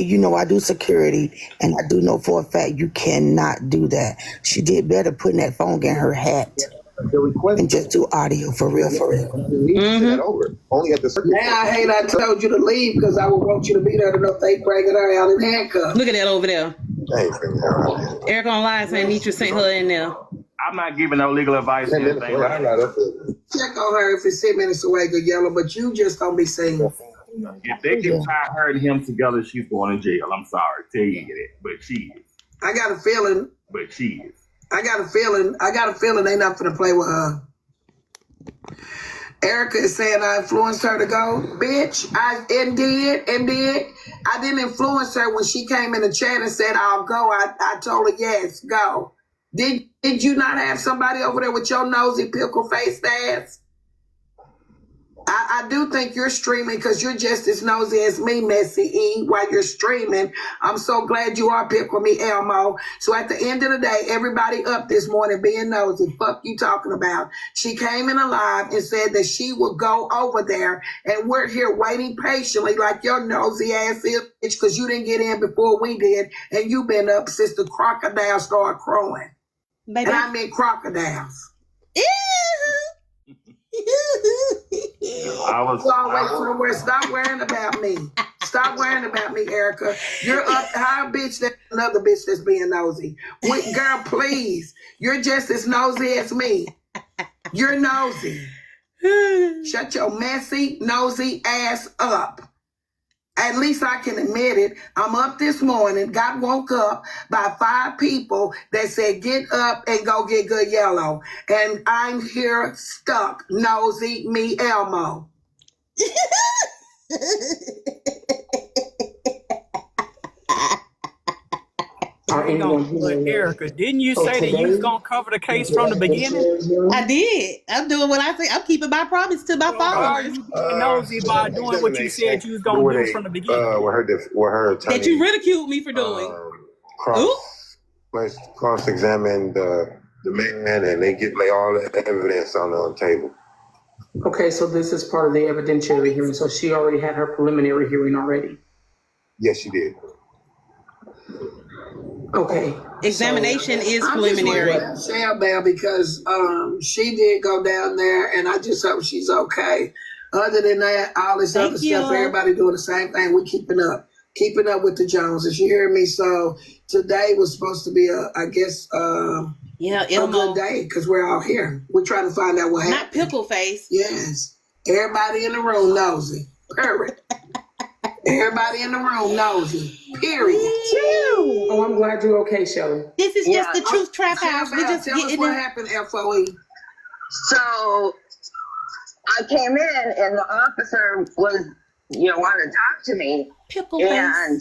You know, I do security, and I do know for a fact you cannot do that. She did better putting that phone in her hat and just do audio for real, for real. Only at the now I hate I told you to leave because I would want you to be there to know if they breaking her out in handcuffs. Look at that over there. Eric online saying Netra sent her in there. I'm not giving no legal advice. Check on her if it's 10 minutes away, good yellow, but you just don't be saying. If they can tie her and him together, she's going to jail. I'm sorry to tell you that, but she is. I got a feeling. But she is. I got a feeling they not finna play with her. Erica is saying I influenced her to go. Bitch, I did. I didn't influence her when she came in the chat and said, I'll go. I told her, yes, go. Did you not have somebody over there with your nosy pickle-faced ass? I do think you're streaming because you're just as nosy as me, Messy E, while you're streaming. I'm so glad you are pickling me, Elmo. So at the end of the day, everybody up this morning being nosy. Fuck you talking about. She came in alive and said that she would go over there, and we're here waiting patiently like your nosy ass is, because you didn't get in before we did, and you've been up since the crocodile started crowing. Baby. And I mean crocodiles. I was always somewhere. Stop worrying about me. Stop worrying about me, Erica. You're up. How bitch that another bitch that's being nosy. Girl, please. You're just as nosy as me. You're nosy. Shut your messy, nosy ass up. At least I can admit it. I'm up this morning, got woke up by 5 people that said, get up and go get good yellow. And I'm here stuck, nosy, me, Elmo. But Erica, didn't you say that you was going to cover the case from the beginning? I did. I'm doing what I say. I'm keeping my promise to my followers. Nosy by doing what you said you was going to do from the beginning. With her attorney, that you ridiculed me for doing. Cross-examine the man, and they lay all the evidence on the table. Okay, so this is part of the evidentiary hearing. So she already had her preliminary hearing already. Yes, she did. Okay. Examination is preliminary. Bell, because she did go down there, and I just hope she's okay. Other than that, all this other stuff, everybody doing the same thing. We're keeping up with the Joneses. You hear me? So today was supposed to be a good day because we're all here. We're trying to find out what happened. Not pickle face. Yes. Everybody in the room nosy. Period. Everybody in the room nosy. Period. Oh, I'm glad you're okay, Shelly. This is just the Truth Trap House. We just tell us what happened, FWA. So I came in and the officer was, wanted to talk to me. And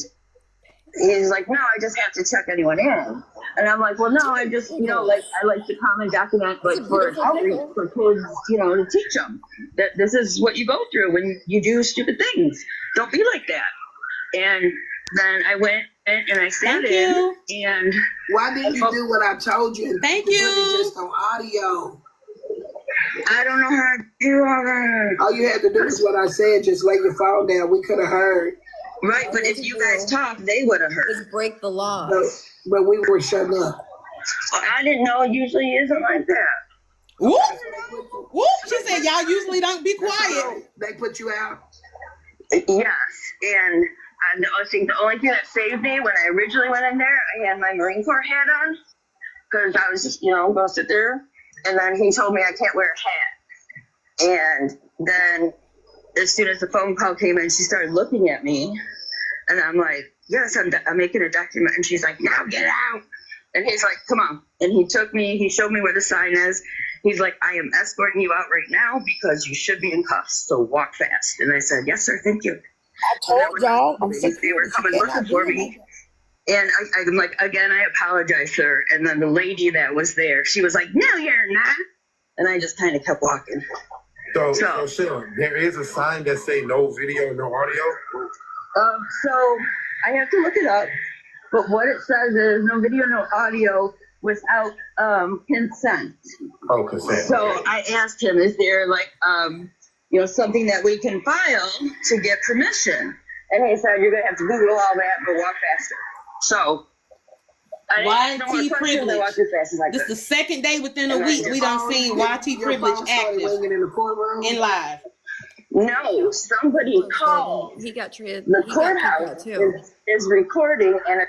he's like, no, I just have to check anyone in. And I'm like, well, no, I just, I like to come and document, for outreach for kids, to teach them that this is what you go through when you do stupid things. Don't be like that. And then I went and I sat in. And why didn't you do what I told you? Thank you. Put it just on audio. I don't know how to do all that. All you had to do is what I said. Just lay your phone down. We could have heard. Right, but if you guys talked, they would have heard. Just break the law. But we were shutting up. Well, I didn't know it usually isn't like that. Whoop! Whoop! She said y'all usually don't be quiet. They put you out? Yes, and I think the only thing that saved me when I originally went in there, I had my Marine Corps hat on because I was just, going to sit there. And then he told me I can't wear a hat. And then as soon as the phone call came in, she started looking at me. And I'm like, yes, I'm making a document. And she's like, now get out. And he's like, come on. And he showed me where the sign is. He's like, I am escorting you out right now because you should be in cuffs. So walk fast. And I said, yes, sir. Thank you. I told y'all. They were coming looking for me. And I'm like, again, I apologize, sir. And then the lady that was there, she was like, no, you're not. And I just kind of kept walking. So Sharon, there is a sign that say no video, no audio? So I have to look it up. But what it says is no video, no audio without consent. Oh, consent. So I asked him, is there something that we can file to get permission? And he said, you're going to have to Google all that, but walk faster. So, I didn't ask no more YT questions. I privilege. walked as fast as I This could. the second day within a week we don't see YT privilege active in the courtroom. in live. No, somebody called. He got treated. The He got courthouse kicked out too. is recording, and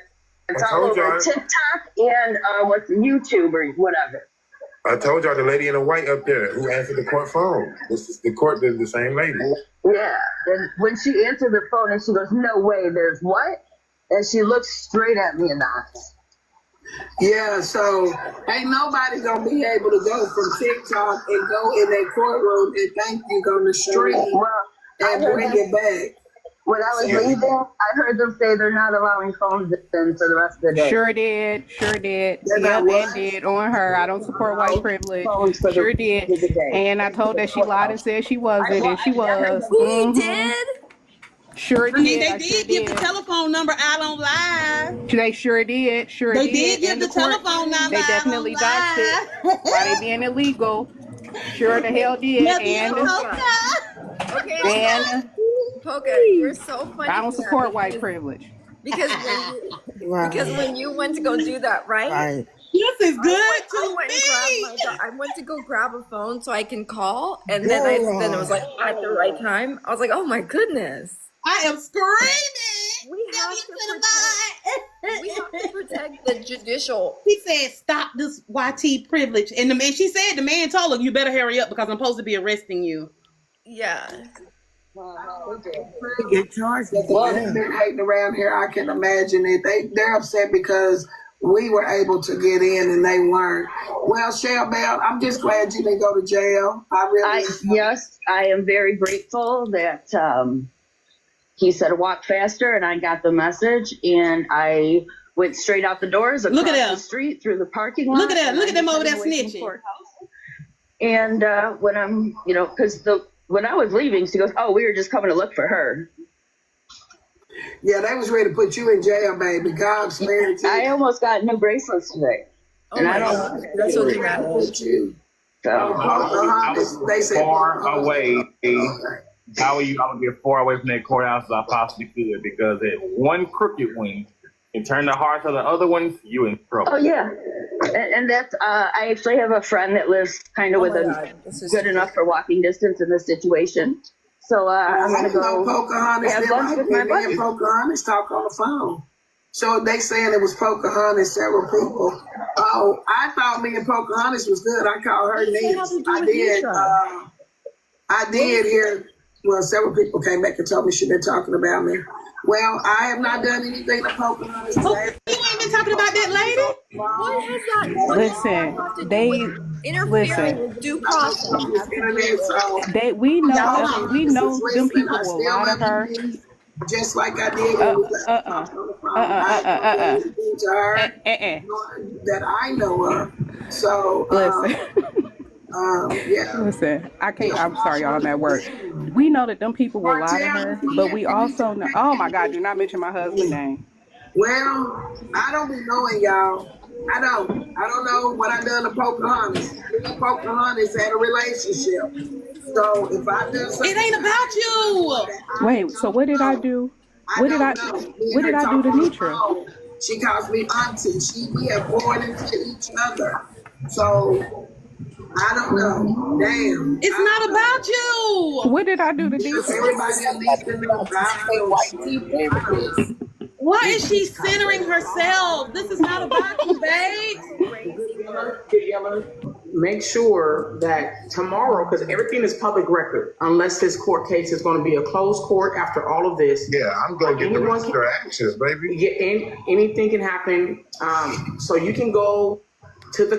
it's I all told over y'all. TikTok and what's YouTube or whatever. I told y'all the lady in the white up there who answered the court phone. This is the court did the same lady. Yeah, and when she answered the phone and she goes, "No way, there's what?" And she looked straight at me in the eyes. Yeah, so ain't nobody gonna be able to go from TikTok and go in that courtroom and think you're gonna stream Well, and bring it back. when I was leaving, I heard them say they're not allowing phones in for the rest of the day. Sure did. They're Yep, not and what? did on her. I don't support white privilege. Phones for Sure the did. rest of the day. And I told that she lied and said she wasn't, and she was. He did. Sure I mean, did. they I did sure give the did. telephone number out on live. They sure did. Sure They did. did give In the court, telephone number They out definitely on doxed it. Why they being illegal? Sure the hell did. And Okay. and Poca, you're so funny. I don't for that support white privilege. because when you, Right. because when you went to go do that, right? Right. This is good I to went and me. grabbed I went to go grab a phone so I can call, and then it was like at the right time. I was like, oh my goodness. I am screaming. We have to protect the judicial. He said, "Stop this YT privilege," and the man. She said, "The man told her, you better hurry up because I'm supposed to be arresting you." Yeah. Get charged. Well, they're hating around here. I can imagine it. They're upset because we were able to get in and they weren't. Well, Shell Bell, I'm just glad you didn't go to jail. Yes, I am very grateful that he said walk faster, and I got the message, and I went straight out the doors across the street through the parking lot. Look at that. Look at them over there snitching. And when I'm, because when I was leaving, she goes, "Oh, we were just coming to look for her." Yeah, they was ready to put you in jail, baby. God spared you. I almost got new bracelets today, and I don't. God. That's so dramatic. I was far away. I would get far away from that courthouse as I possibly could, because that one crooked one can turn the hearts of the other ones, you in trouble. Oh yeah, and that's I actually have a friend that lives kind of good enough for walking distance in this situation. So I'm gonna go Pocahontas. have lunch with my Me and buddy. Pocahontas talk on the phone. So they saying it was Pocahontas, several people. Oh, I thought me and Pocahontas was good. I called her names. I did hear. Well, several people came back and told me she'd been talking about me. Well, I have not done anything to Pocahontas. You ain't been talking about that lady? What has that? Listen, they interfering with due process. we know them people will lie to her. Just like I did that I know of. So Listen, I'm sorry, y'all, I'm at work. We know that them people will lie to her, but we also know. Oh my God, do not mention my husband's name. Well, I don't be knowing, y'all. I don't know what I done to Pocahontas. Me and Pocahontas had a relationship. So if I do something, it ain't about you. Wait, so what did I do? What did I do to Netra? She calls me auntie. We have born into each other. So I don't know. Damn. It's not about you. What did I do to Netra? Everybody needs to know. Why is she centering herself? This is not about you, babe. Make sure that tomorrow, because everything is public record, unless this court case is going to be a closed court after all of this. Yeah, I'm going to get the rest of their actions, baby. Yeah, anything can happen. So you can go to the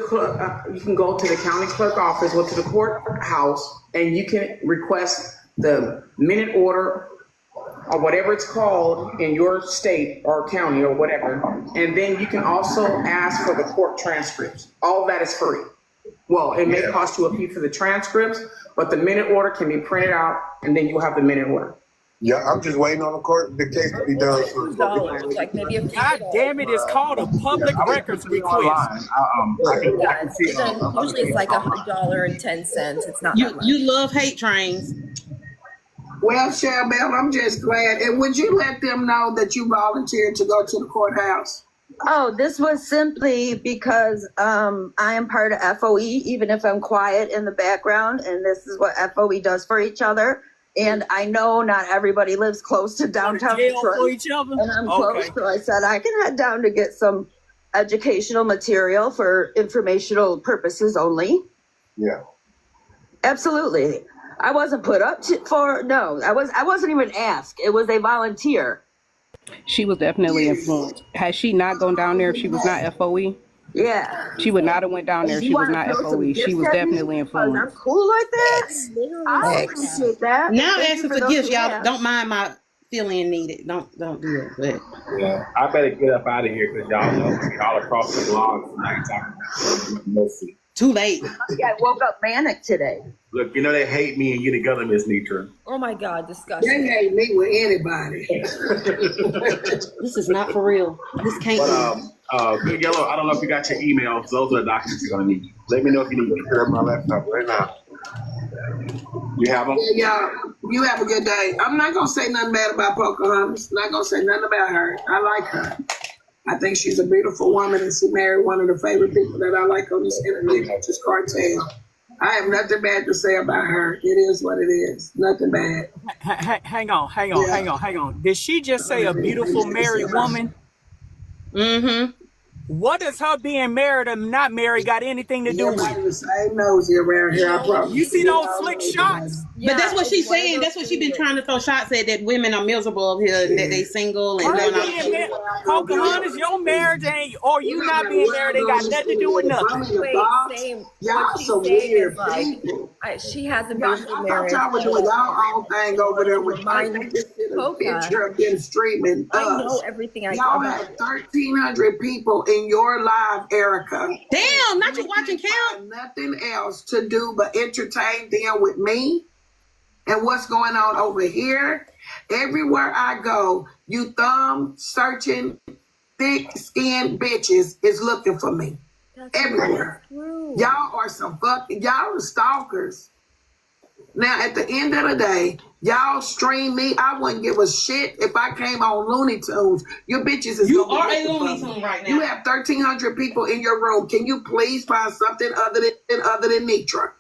county clerk office or to the courthouse, and you can request the minute order or whatever it's called in your state or county or whatever. And then you can also ask for the court transcripts. All of that is free. Well, it may cost you a fee for the transcripts, but the minute order can be printed out, and then you'll have the minute order. Yeah, I'm just waiting on the case to be done. Like maybe a God damn it, it's called a public records request. Usually it's like $1.10. It's not that much. You love hate trains. Well, Cheryl, I'm just glad. And would you let them know that you volunteered to go to the courthouse? Oh, this was simply because I am part of FOE, even if I'm quiet in the background, and this is what FOE does for each other. And I know not everybody lives close to downtown Detroit, for each other? and I'm close, so I said I can head down to get some educational material for informational purposes only. Yeah. Absolutely. I wasn't put up for, no, I wasn't even asked. It was a volunteer. She was definitely influenced. Had she not gone down there if she was not FOE? Yeah. She would not have went down there if she was not FOE. She was definitely influenced. I'm cool like that. I appreciate that. Now Thank asking you for those gifts, who y'all. have. Don't mind my feeling needed. Don't do it. But Yeah, I better get up out of here because y'all know all across the blog tonight talking about Messy. too late. I woke up manic today. Look, you know they hate me and get together, Miss Netra. Oh my God, disgusting. They hate me with anybody. This is not for real. This can't But Good Yellow, I don't know if you got your emails. Those are the documents you're gonna need. Let me know if you need them. Grab my laptop right now. You have them? Yeah, y'all, you have a good day. I'm not going to say nothing bad about Pocahontas. Not going to say nothing about her. I like her. I think she's a beautiful woman, and she married one of the favorite people that I like on this internet, which is Cartel. I have nothing bad to say about her. It is what it is. Nothing bad. Hang on. Did she just say a beautiful married woman? Mm-hmm. What does her being married or not married got anything to do with it? The same nosy around here, I promise. You see those slick shots? But that's what she's saying. That's what she's been trying to throw shots at, that women are miserable here, and that they single and Pocahontas, your marriage ain't, or you not being married, ain't got nothing to do with nothing. Wait, same. Y'all What she's so saying weird is like, people. she has a Y'all, beautiful I thought marriage. y'all were doing y'all own thing over there with Mine like this Polka. picture of them streaming I us. know everything I Y'all about have it. 1,300 people in your live, Erica. Damn, not you We watching can't count. find nothing else to do but entertain them with me and what's going on over here. Everywhere I go, you thumb searching, thick-skinned bitches is looking for me. That's Everywhere. true. Y'all are y'all are stalkers. Now, at the end of the day, y'all stream me. I wouldn't give a shit if I came on Looney Tunes. Your bitches is You gonna are be a looking for Looney me. Tune right now. You have 1,300 people in your room. Can you please find something other than Netra?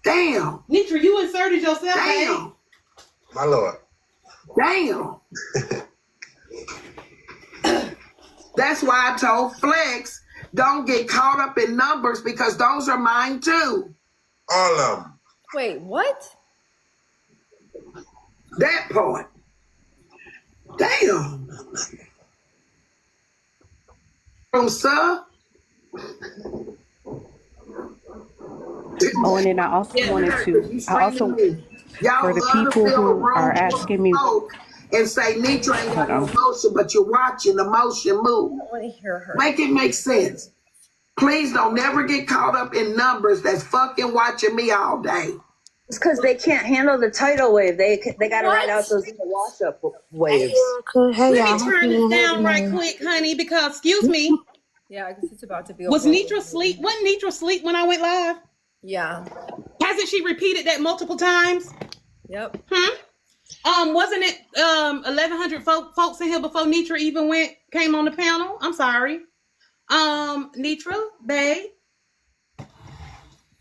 Damn. Netra, you inserted yourself, Damn. babe. My Lord. Damn. That's why I told Flex, don't get caught up in numbers because those are mine too. All of them. Wait, what? That part. Damn. Sir. Oh, and then I also wanted to, for the people who are asking me, and say Netra ain't got no motion, but you're watching the motion move. I want to hear her. Make it make sense. Please don't never get caught up in numbers that's fucking watching me all day. It's because they can't handle the tidal wave. They got to ride out those wash up waves. Let me turn this down right quick, honey, because, excuse me, Yeah, I guess it's about to be was over. Netra asleep? Wasn't Netra asleep when I went live? Yeah. Hasn't she repeated that multiple times? Yep. Wasn't it 1,100 folks in here before Netra even came on the panel? I'm sorry. Netra, babe.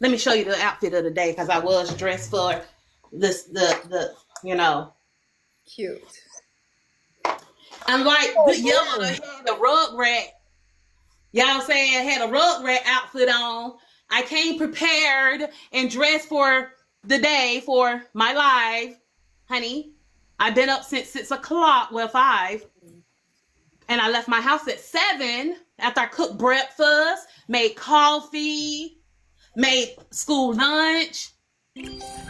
Let me show you the outfit of the day because I was dressed for this the Cute. I'm like the yellow that had the Rugrat. Y'all saying had a Rugrat outfit on. I came prepared and dressed for the day for my live, honey. I've been up since 6 o'clock, 5. And I left my house at 7 after I cooked breakfast, made coffee, made school lunch,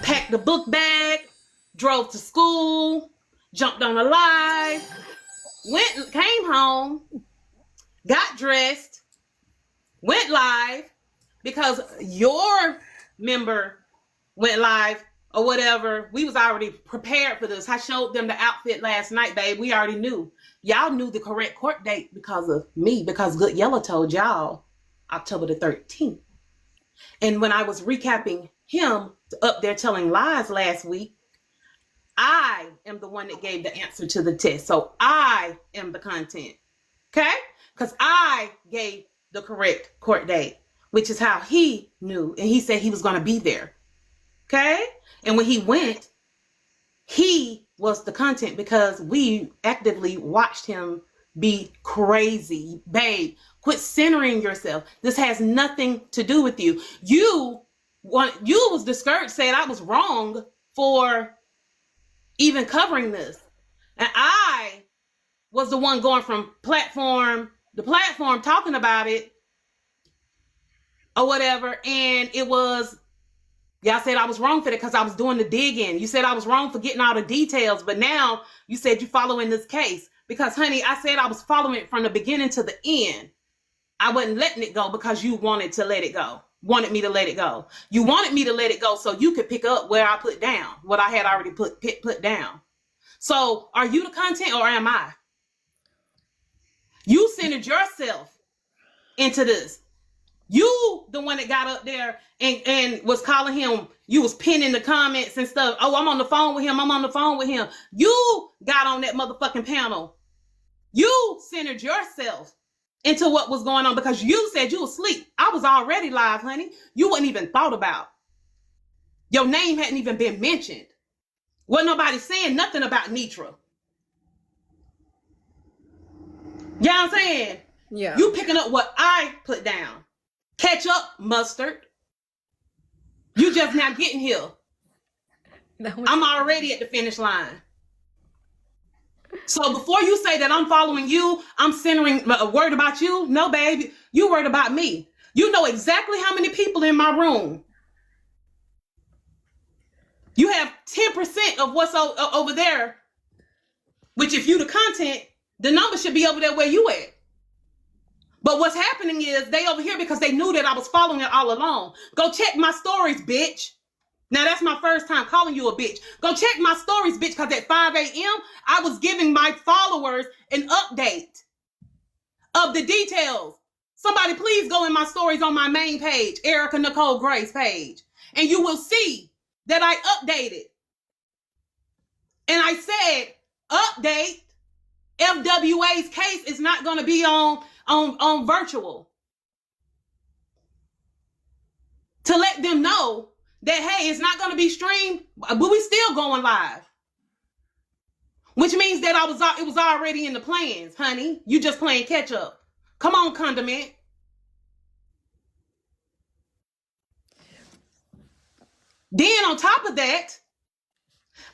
packed the book bag, drove to school, jumped on a live, came home, got dressed, went live because your member went live or whatever. We was already prepared for this. I showed them the outfit last night, babe. We already knew. Y'all knew the correct court date because of me, because Good Yellow told y'all October the 13th. And when I was recapping him up there telling lies last week, I am the one that gave the answer to the test. So I am the content. Okay? Because I gave the correct court date, which is how he knew. And he said he was going to be there. Okay? And when he went, he was the content because we actively watched him be crazy. Babe, quit centering yourself. This has nothing to do with you. You was discouraged, said I was wrong for even covering this. And I was the one going from platform to platform talking about it or whatever. And it was, y'all said I was wrong for that because I was doing the digging. You said I was wrong for getting all the details, but now you said you're following this case. Because, honey, I said I was following it from the beginning to the end. I wasn't letting it go because you wanted to let it go. Wanted me to let it go. You wanted me to let it go so you could pick up where I put down, what I had already put down. So are you the content or am I? You centered yourself into this. You the one that got up there and was calling him, you was pinning the comments and stuff. Oh, I'm on the phone with him. I'm on the phone with him. You got on that motherfucking panel. You centered yourself into what was going on because you said you was asleep. I was already live, honey. You wasn't even thought about. Your name hadn't even been mentioned. Wasn't nobody saying nothing about Netra. You know what I'm saying? Yeah. You picking up what I put down. Catch up, mustard. You just now getting here. I'm already at the finish line. So before you say that I'm following you, I'm centering a word about you. No, baby, you worried about me. You know exactly how many people in my room. You have 10% of what's over there, which if you the content, the number should be over there where you at. But what's happening is they over here because they knew that I was following it all along. Go check my stories, bitch. Now, that's my first time calling you a bitch. Go check my stories, bitch, because at 5 a.m., I was giving my followers an update of the details. Somebody please go in my stories on my main page, Erica Nicole Grace page, and you will see that I updated. And I said, update, FWA's case is not going to be on virtual. To let them know that, hey, it's not going to be streamed, but we still going live. Which means that it was already in the plans, honey. You just playing catch up. Come on, condiment. Then on top of that,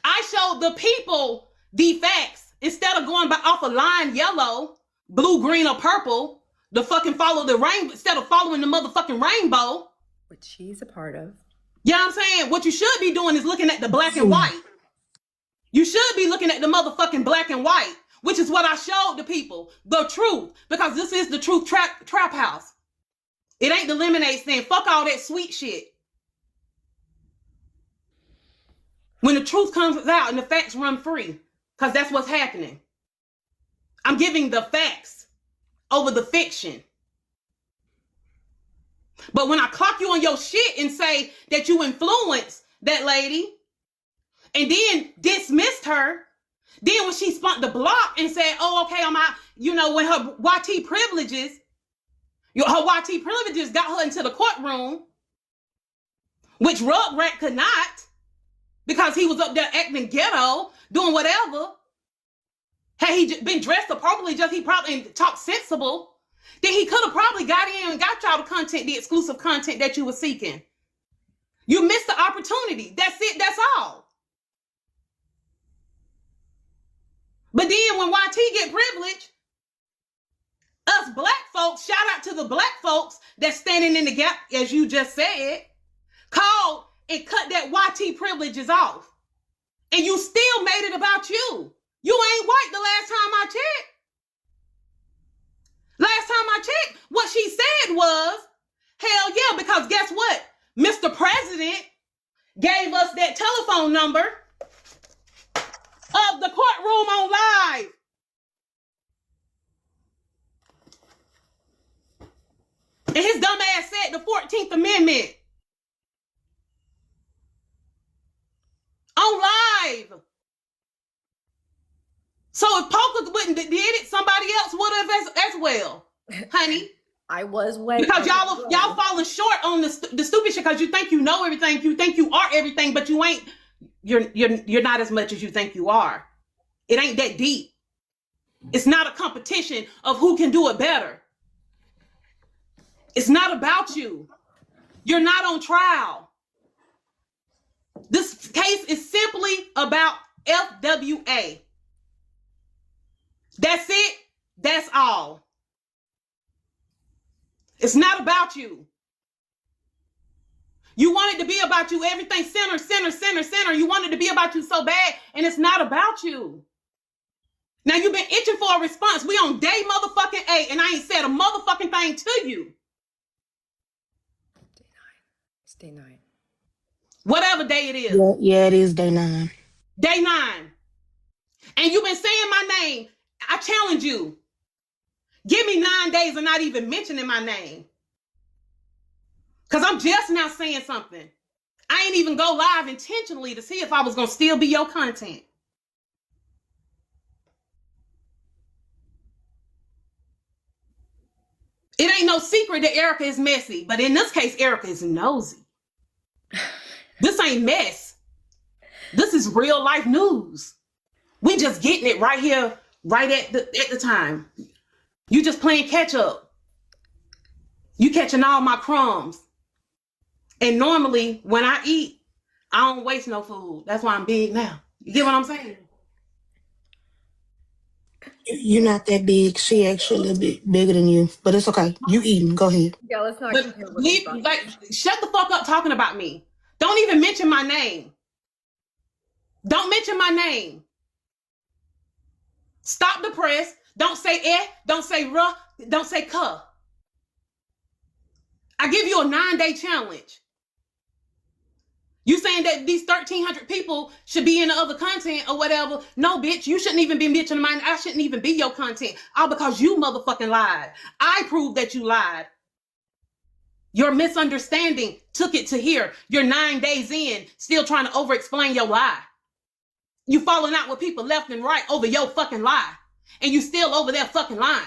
I showed the people the facts. Instead of going off a line yellow, blue, green, or purple, to fucking follow the rainbow, instead of following the motherfucking rainbow. Which she's a part of. You know what I'm saying? What you should be doing is looking at the black and white. You should be looking at the motherfucking black and white, which is what I showed the people. The truth. Because this is the truth trap house. It ain't the lemonade stand. Fuck all that sweet shit. When the truth comes out and the facts run free. Because that's what's happening. I'm giving the facts over the fiction. But when I clock you on your shit and say that you influenced that lady and then dismissed her, then when she spun the block and said, oh, okay, I'm out, when her YT privileges got her into the courtroom, which Rugrat could not because he was up there acting ghetto, doing whatever. Had he been dressed appropriately, he probably talked sensible, then he could have probably got in and got y'all the content, the exclusive content that you were seeking. You missed the opportunity. That's it. That's all. But then when YT get privilege, us black folks, shout out to the black folks that's standing in the gap, as you just said, called and cut that YT privileges off. And you still made it about you. You ain't white the last time I checked. Last time I checked, what she said was, hell yeah, because guess what? Mr. President gave us that telephone number of the courtroom on live. And his dumb ass said the 14th Amendment. On live. So if Poker wouldn't did it, somebody else would have as well, honey. I was way because y'all falling short on the stupid shit because you think you know everything, you think you are everything, but you ain't. You're not as much as you think you are. It ain't that deep. It's not a competition of who can do it better. It's not about you. You're not on trial. This case is simply about FWA. That's it. That's all. It's not about you. You want it to be about you. Everything center. You want it to be about you so bad, and it's not about you. Now you've been itching for a response. We on day motherfucking 8, and I ain't said a motherfucking thing to you. It's day 9. Whatever day it is. Yeah, it is day 9. Day 9. And you've been saying my name. I challenge you. Give me 9 days of not even mentioning my name. Because I'm just now saying something. I ain't even go live intentionally to see if I was going to still be your content. It ain't no secret that Erica is messy. But in this case, Erica is nosy. This ain't mess. This is real life news. We just getting it right here, right at the time. You just playing catch up. You catching all my crumbs. And normally when I eat, I don't waste no food. That's why I'm big now. You get what I'm saying? You're not that big. She actually a little bit bigger than you. But it's okay. You eating. Go ahead. Yeah, let's not compare what shut the fuck up talking about me. Don't even mention my name. Don't mention my name. Stop the press. Don't say eh. Don't say ruh. Don't say cuh. I give you a 9-day challenge. You saying that these 1,300 people should be in the other content or whatever. No, bitch, you shouldn't even be mentioning mine. I shouldn't even be your content. All because you motherfucking lied. I proved that you lied. Your misunderstanding took it to here. You're 9 days in, still trying to over-explain your lie. You falling out with people left and right over your fucking lie. And you still over there fucking lying.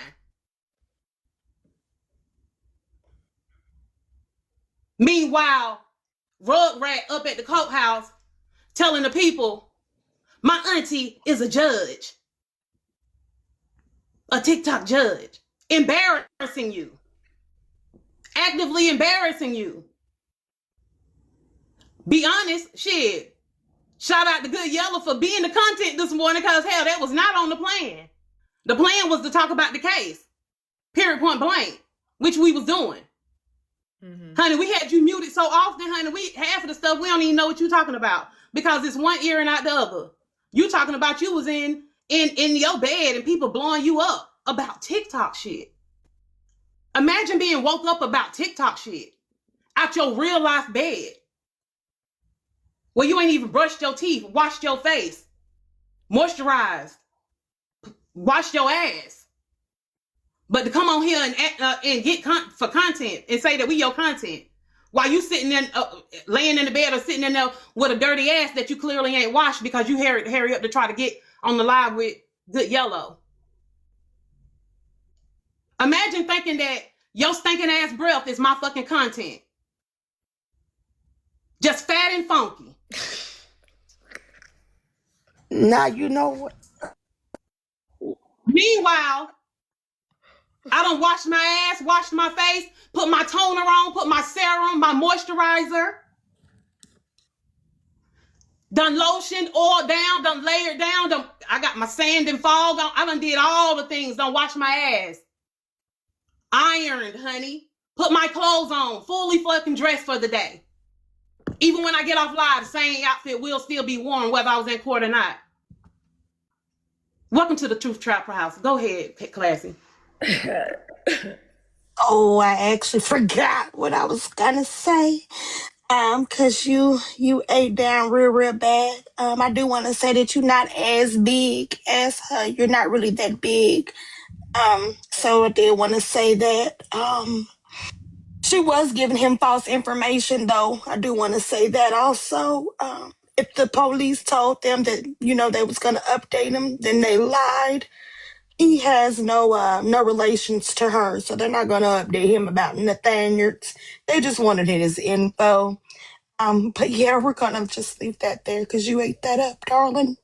Meanwhile, Rugrat up at the courthouse telling the people, my auntie is a judge. A TikTok judge. Embarrassing you. Actively embarrassing you. Be honest, shit. Shout out to Good Yellow for being the content this morning because, hell, that was not on the plan. The plan was to talk about the case. Period, point blank. Which we was doing. Mm-hmm. Honey, we had you muted so often, honey. Half of the stuff, we don't even know what you're talking about because it's one ear and out the other. You talking about you was in your bed and people blowing you up about TikTok shit. Imagine being woke up about TikTok shit out your real life bed. Well, you ain't even brushed your teeth, washed your face, moisturized, washed your ass. But to come on here and get for content and say that we your content while you sitting there, laying in the bed or sitting in there with a dirty ass that you clearly ain't washed because you hurry up to try to get on the live with Good Yellow. Imagine thinking that your stinking ass breath is my fucking content. Just fat and funky. Now you know what. Meanwhile, I done washed my ass, washed my face, put my toner on, put my serum, my moisturizer. Done lotion, oil down, done layered down. I got my sand and fog on. I done did all the things, done wash my ass. Ironed, honey. Put my clothes on, fully fucking dressed for the day. Even when I get off live, the same outfit will still be worn whether I was in court or not. Welcome to the Truth Trapper House. Go ahead, Classy. Oh, I actually forgot what I was gonna say. Cause you ate down real bad. I do want to say that you're not as big as her. You're not really that big. So I did want to say that. She was giving him false information, though. I do want to say that also. If the police told them that, they was going to update him, then they lied. He has no relations to her, so they're not going to update him about Nathaniels. They just wanted his info. But yeah, we're going to just leave that there because you ate that up, darling.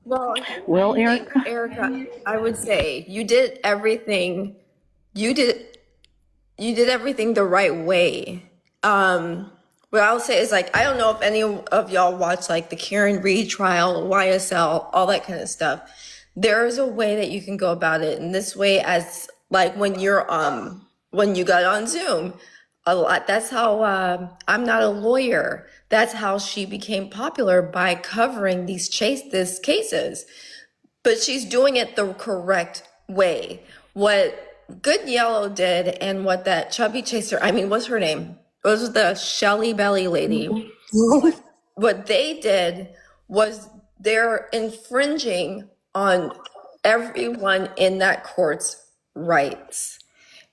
Well, Erica, I would say you did everything. You did everything the right way. What I'll say is, like, I don't know if any of y'all watch like the Karen Reed trial, YSL, all that kind of stuff. There's a way that you can go about it in this way, as like when you got on Zoom. A lot. That's how I'm not a lawyer. That's how she became popular, by covering these cases. But she's doing it the correct way. What Good Yellow did, and what that chubby chaser, what's her name? It was the Shelly Belly lady. What they did was they're infringing on everyone in that court's rights.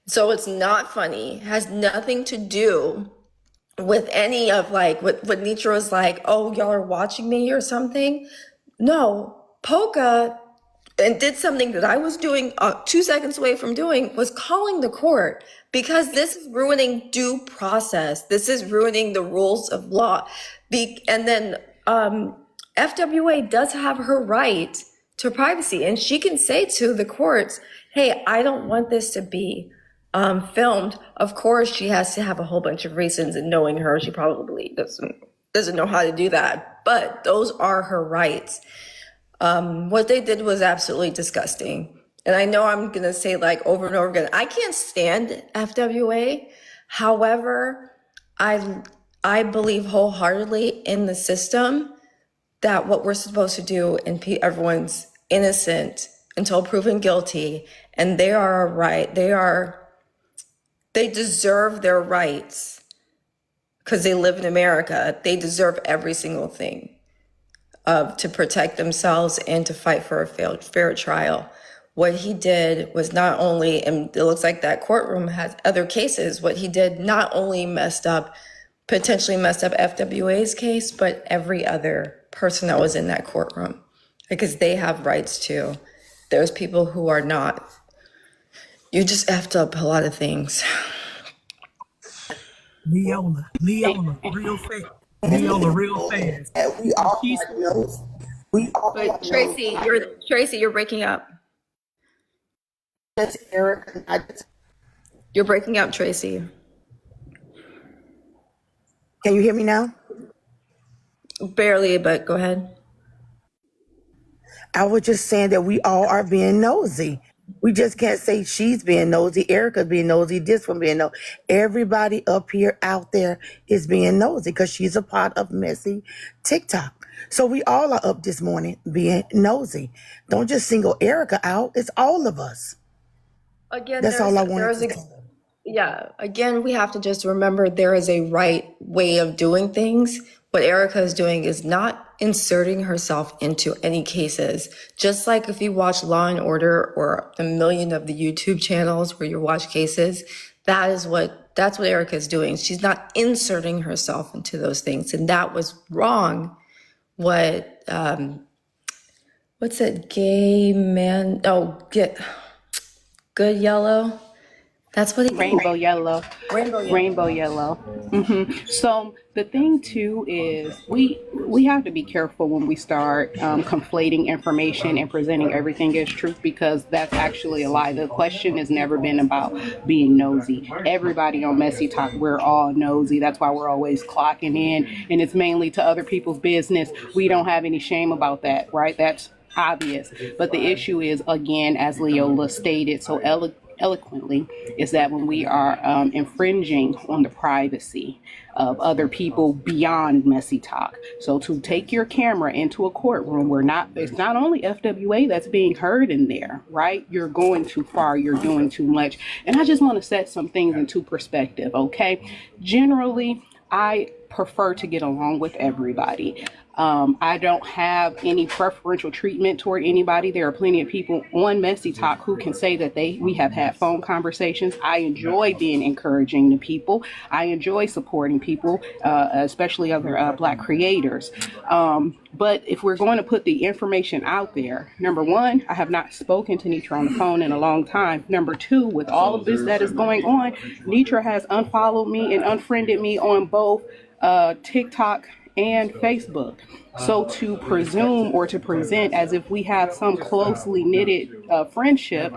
So it's not funny, has nothing to do with any of like what Netra was like, oh, y'all are watching me or something. No, Polka and did something that I was doing 2 seconds away from doing, was calling the court, because this is ruining due process. This is ruining the rules of law. And then FWA does have her right to privacy, and she can say to the courts, hey, I don't want this to be filmed. Of course, she has to have a whole bunch of reasons, and knowing her, she probably doesn't know how to do that. But those are her rights. What they did was absolutely disgusting. And I know I'm going to say like over and over again, I can't stand FWA. However, I believe wholeheartedly in the system, that what we're supposed to do, and everyone's innocent until proven guilty, and they are right. They deserve their rights because they live in America. They deserve every single thing. To protect themselves and to fight for a fair trial. What he did was not only, and it looks like that courtroom has other cases, what he did not only potentially messed up FWA's case, but every other person that was in that courtroom, because they have rights too. There's people who are not. You just effed up a lot of things. Leola, real fast. Leola, real fast. We all knows. But Tracy, you're breaking up. That's Eric. You're breaking up, Tracy. Can you hear me now? Barely, but go ahead. I was just saying that we all are being nosy. We just can't say she's being nosy, Erica being nosy, this one being nosy. Everybody up here out there is being nosy because she's a part of MessyTok. So we all are up this morning being nosy. Don't just single Erica out. It's all of us. Again, that's all I wanted to say. Yeah, again, we have to just remember there is a right way of doing things. What Erica is doing is not inserting herself into any cases. Just like if you watch Law and Order or a million of the YouTube channels where you watch cases, that's what Erica is doing. She's not inserting herself into those things. And that was wrong. What's it? Gay man. Oh, Good Yellow. That's what Rainbow yellow. Rainbow yellow. So the thing too is we have to be careful when we start conflating information and presenting everything as truth, because that's actually a lie. The question has never been about being nosy. Everybody on MessyTok, we're all nosy. That's why we're always clocking in, and it's mainly to other people's business. We don't have any shame about that, right? That's obvious. But the issue is, again, as Leola stated so eloquently, is that when we are infringing on the privacy of other people beyond MessyTok. So to take your camera into a courtroom where it's not only FWA that's being heard in there, right? You're going too far, you're doing too much. And I just want to set some things into perspective, okay? Generally, I prefer to get along with everybody. I don't have any preferential treatment toward anybody. There are plenty of people on MessyTok who can say that we have had phone conversations. I enjoy being encouraging to people. I enjoy supporting people, especially other Black creators. But if we're going to put the information out there, number one, I have not spoken to Netra on the phone in a long time. Number two, with all of this that is going on, Netra has unfollowed me and unfriended me on both TikTok and Facebook. So to presume or to present as if we have some closely knitted friendship,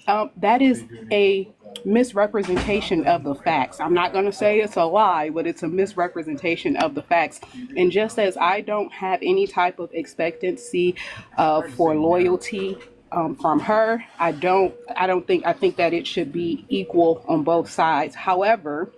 that is a misrepresentation of the facts. I'm not going to say it's a lie, but it's a misrepresentation of the facts. And just as I don't have any type of expectancy for loyalty from her, I think that it should be equal on both sides. However,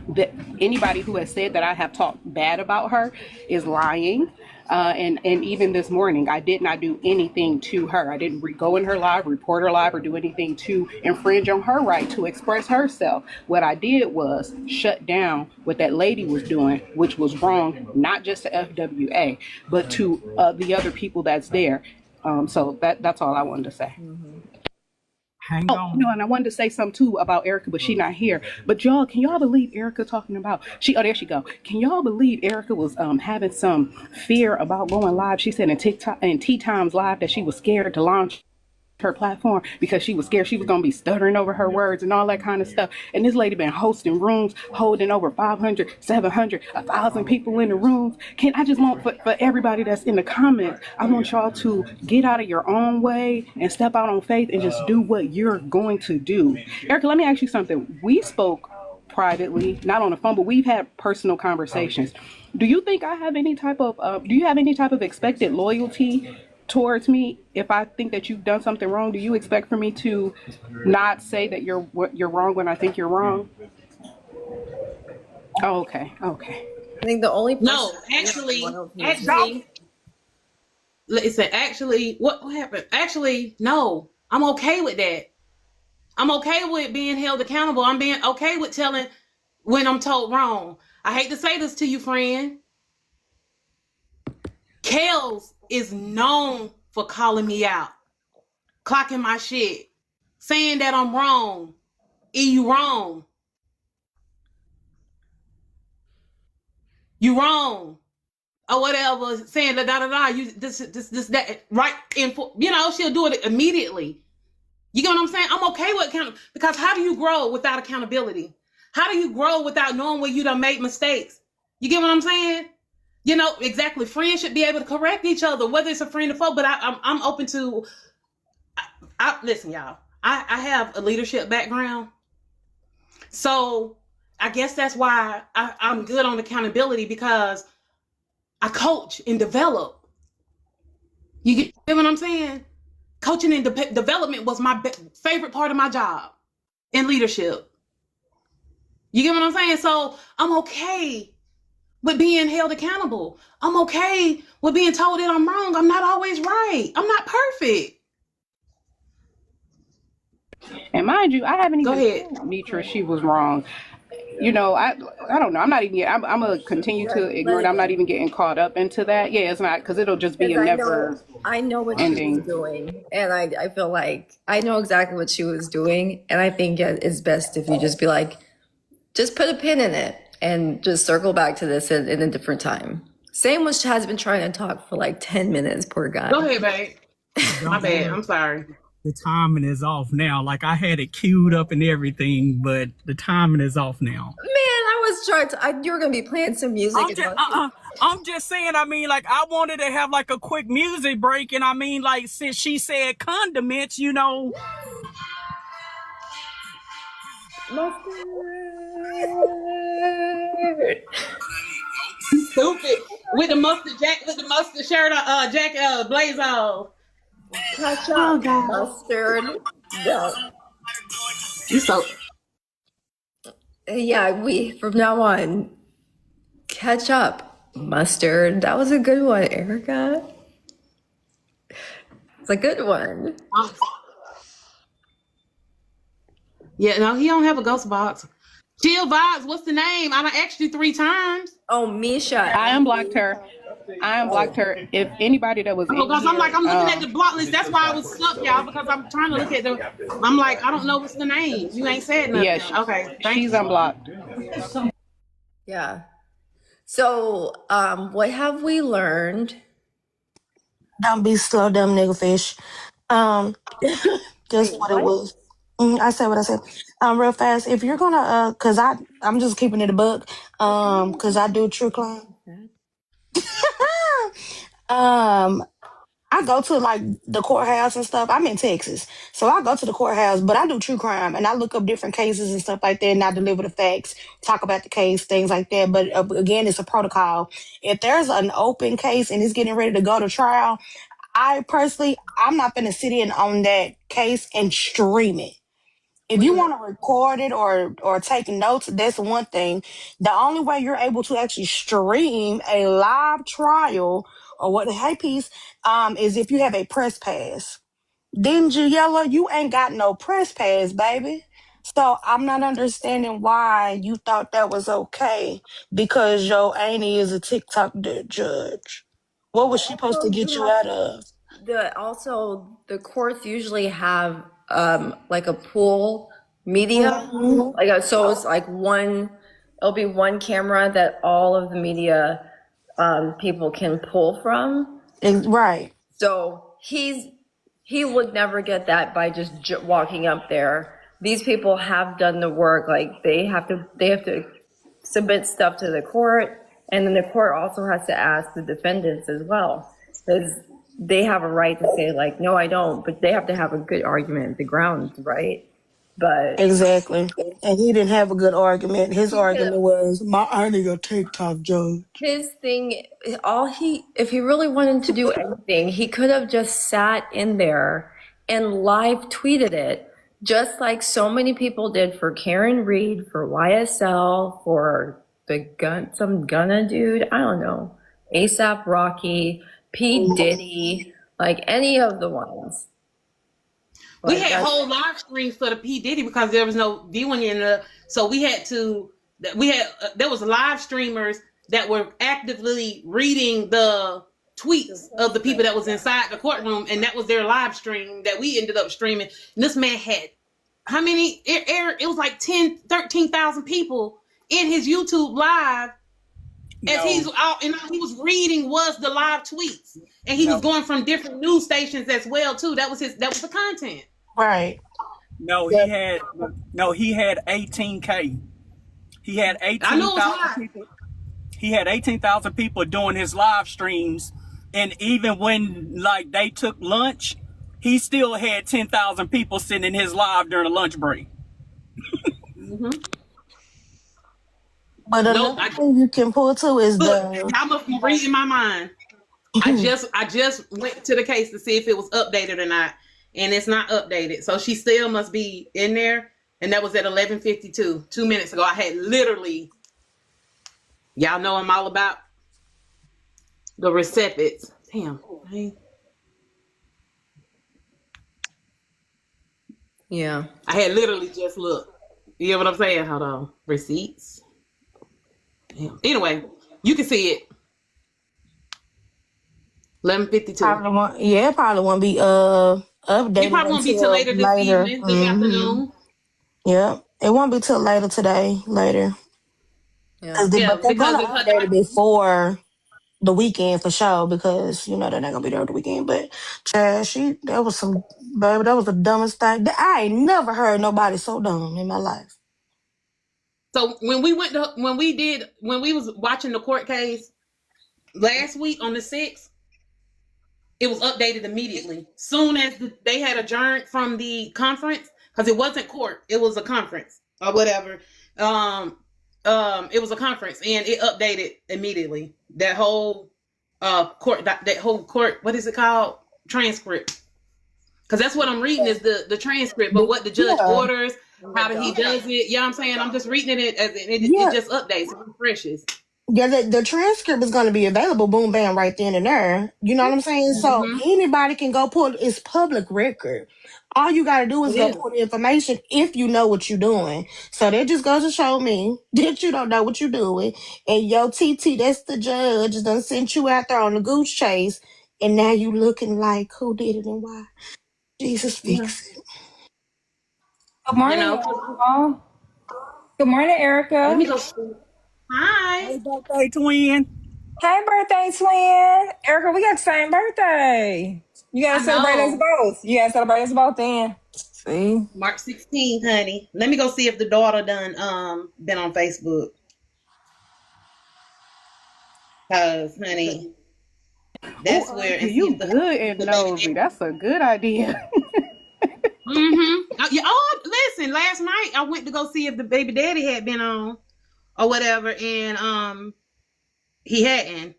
that anybody who has said that I have talked bad about her is lying. And even this morning, I did not do anything to her. I didn't go in her live, report her live, or do anything to infringe on her right to express herself. What I did was shut down what that lady was doing, which was wrong, not just to FWA, but to the other people that's there. So that's all I wanted to say. Hang on. No, and I wanted to say something too about Erica, but she's not here. But y'all, can y'all believe Erica talking about there she go. Can y'all believe Erica was having some fear about going live? She said in TikTok and Tea Times Live that she was scared to launch her platform because she was scared she was going to be stuttering over her words and all that kind of stuff. And this lady been hosting rooms, holding over 500, 700, 1,000 people in the rooms. I just want for everybody that's in the comments, I want y'all to get out of your own way and step out on faith and just do what you're going to do. Erica, let me ask you something. We spoke privately, not on the phone, but we've had personal conversations. Do you think I have any type of, do you have any type of expected loyalty towards me? If I think that you've done something wrong, do you expect for me to not say that you're wrong when I think you're wrong? Oh, okay. I think the only actually, what happened? Actually, no, I'm okay with that. I'm okay with being held accountable. I'm being okay with telling when I'm told wrong. I hate to say this to you, friend. Kels is known for calling me out, clocking my shit, saying that I'm wrong. You wrong. You wrong. Or whatever, saying you this that right in, she'll do it immediately. You get what I'm saying? I'm okay with accountability because how do you grow without accountability? How do you grow without knowing where you done made mistakes? You get what I'm saying? Exactly. Friends should be able to correct each other, whether it's a friend or foe. But I'm open to. Listen, y'all. I have a leadership background, so I guess that's why I'm good on accountability because I coach and develop. You get what I'm saying? Coaching and development was my favorite part of my job in leadership. You get what I'm saying? So I'm okay with being held accountable. I'm okay with being told that I'm wrong. I'm not always right. I'm not perfect. And mind you, I haven't even told Netra she was wrong. I don't know. I'm not even. I'm gonna continue to ignore it. I'm not even getting caught up into that. Yeah, it's not because it'll just be a never. I know what ending. she was doing, and I feel like I know exactly what she was doing, and I think it's best if you just be like, just put a pin in it and just circle back to this in a different time. Same with Chad's been trying to talk for like 10 minutes. Poor guy. Go ahead, babe. My bad. I'm sorry. The timing is off now. Like I had it queued up and everything, but the timing is off now. Man, I was trying to. You were gonna be playing some music. I'm just saying. I mean, like I wanted to have like a quick music break, and I mean, like since she said condiments, Mustard. Stupid with the mustard shirt, jacket, blaze on. Ketchup, mustard. No. You so. Yeah, from now on, ketchup, mustard. That was a good one, Erica. It's a good one. Yeah, no, he don't have a ghost box. Chill Vibes, what's the name? I done asked you 3 times. Oh, Misha. I unblocked her. If anybody that was in Because I'm here, like, I'm looking at the block list. That's why I was stuck, y'all, because I'm trying to look at the. I'm like, I don't know what's the name. You ain't said nothing. yeah, Okay, she's unblocked. Yeah. So, what have we learned? Don't be slow, dumb nigga fish. Just what it was. I said what I said. Real fast. If you're gonna, cause I'm just keeping it a buck. Cause I do true crime. I go to like the courthouse and stuff. I'm in Texas, so I go to the courthouse, but I do true crime and I look up different cases and stuff like that, and I deliver the facts, talk about the case, things like that. But again, it's a protocol. If there's an open case and it's getting ready to go to trial, I'm not gonna sit in on that case and stream it. If you want to record it or take notes, that's one thing. The only way you're able to actually stream a live trial or what, hey, peace, is if you have a press pass. Didn't you, Yellow? You ain't got no press pass, baby. So I'm not understanding why you thought that was okay because your auntie is a TikTok judge. What was she supposed to get you out of? The courts usually have like a pool media. So it's like it'll be one camera that all of the media people can pull from. Right. So he would never get that by just walking up there. These people have done the work. Like they have to submit stuff to the court, and then the court also has to ask the defendants as well, because they have a right to say like, no, I don't, but they have to have a good argument, the grounds, right? But exactly, and he didn't have a good argument. His argument was, my auntie a TikTok judge. His thing, if he really wanted to do anything, he could have just sat in there and live tweeted it, just like so many people did for Karen Reed, for YSL, for some Gunna dude, I don't know, ASAP Rocky, P. Diddy, like any of the ones. We had whole live streams for the P. Diddy because there was no viewing in the, so there was live streamers that were actively reading the tweets of the people that was inside the courtroom, and that was their live stream that we ended up streaming. And this man had, how many? It was like 13,000 people in his YouTube live. As he's out, and all he was reading was the live tweets, and he was going from different news stations as well too. That was the content. Right. He had 18K. He had 18,000 people. He had 18,000 people doing his live streams, and even when like they took lunch, he still had 10,000 people sitting in his live during a lunch break. But another thing you can pull too is I must be reading my mind. I just went to the case to see if it was updated or not, and it's not updated. So she still must be in there, and that was at 11:52, 2 minutes ago. I had literally, y'all know I'm all about the receipts. Damn. Yeah. I had literally just looked. You know what I'm saying? Hold on. Receipts. Damn. Anyway, you can see it. 11:52. Probably won't be updated. It probably won't be till later this evening, this afternoon. Yeah, it won't be till later today. Later. Yeah. But they're gonna update it before the weekend for sure, because you know they're not gonna be there over the weekend. But Chad, that was the dumbest thing. I ain't never heard nobody so dumb in my life. So when we was watching the court case last week on the 6th, it was updated immediately. Soon as they had adjourned from the conference, because it wasn't court, it was a conference or whatever. It was a conference, and it updated immediately. That whole court, what is it called? Transcript. Because that's what I'm reading is the transcript, but what the judge orders, how he does it. You know what I'm saying? I'm just reading it as it just updates, it refreshes. Yeah, the transcript is going to be available, boom, bam, right then and there. You know what I'm saying? So anybody can go pull. It's public record. All you gotta do is go Yeah. pull the information if you know what you're doing. So that just goes to show me that you don't know what you're doing. And yo, TT, that's the judge, done sent you out there on the goose chase, and now you looking like who did it and why. Jesus fix it. Good You morning, know, y'all. Good morning, let Erica. me go see. Hi. Hey, birthday twin. Hey, birthday twin. Erica, we got the same birthday. You gotta I celebrate us know. both. You gotta celebrate us both then. See? March 16th, honey. Let me go see if the daughter done been on Facebook. Cause honey, that's Ooh, where and see you if good and the baby. nosy. That's a good idea. Yeah, listen, last night I went to go see if the baby daddy had been on or whatever, and he hadn't.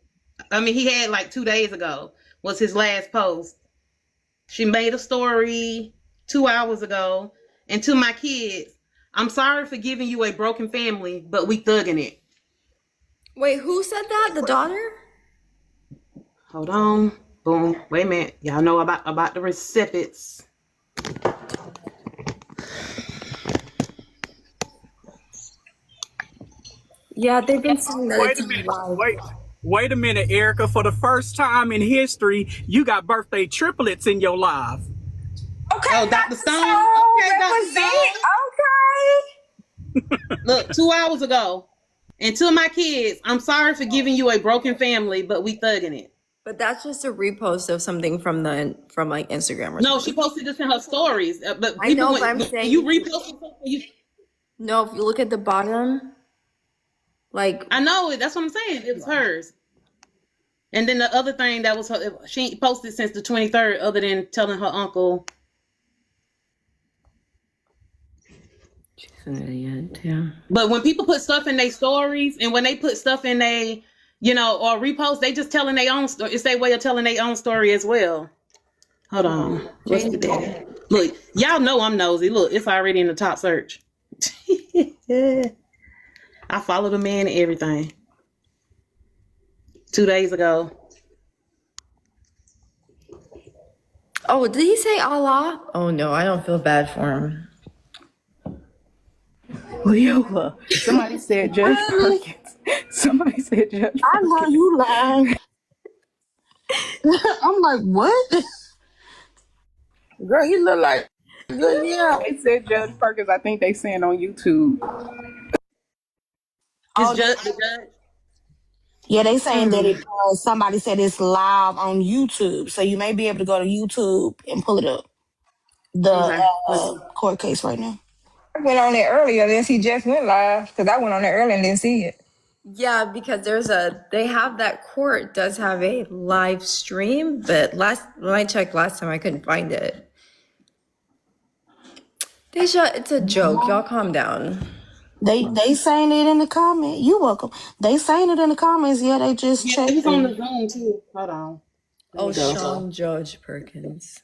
I mean, he had like 2 days ago was his last post. She made a story 2 hours ago, and to my kids, I'm sorry for giving you a broken family, but we thugging it. Wait, who said that? The daughter? Hold on. Boom. Wait a minute. Y'all know about the recipients. Yeah, they've been saying that Wait it's a minute. live. Wait a minute, Erica. For the first time in history, you got birthday triplets in your live. Okay, Oh, Dr. Stone. Okay, Dr. represent. Stone. Look, 2 hours ago. And to my kids, I'm sorry for giving you a broken family, but we thugging it. But that's just a repost of something from like Instagram or something. No, she posted this in her stories. But I know, but I'm when saying you repost something, no. If you look at the bottom, like I know it. That's what I'm saying. It was hers. And then the other thing that was her, she ain't posted since the 23rd, other than telling her uncle. she's an idiot. Yeah. But when people put stuff in their stories, and when they put stuff in their, or repost, they just telling their own story. It's their way of telling their own story as well. Hold on. What's that? Look, y'all know I'm nosy. Look, it's already in the top search. Yeah. I follow the man and everything. 2 days ago. Oh, did he say Allah? Oh no, I don't feel bad for him. Leola, somebody said Judge Perkins. Somebody said Judge Perkins. I know you lying. I'm like, what? Girl, he look like good, yeah. They said Judge Perkins. I think they saying on YouTube. The judge. Yeah, they saying that somebody said it's live on YouTube, so you may be able to go to YouTube and pull it up. The court case right now. I went on there earlier, then he just went live because I went on there earlier and didn't see it. Yeah, because they have that court does have a live stream, but when I checked last time, I couldn't find it. Deja, it's a joke. Y'all calm down. They saying it in the comment. You welcome. They saying it in the comments. Yeah, they just checked. It was on the Zoom too. Hold on. Oh, Sean Judge Perkins.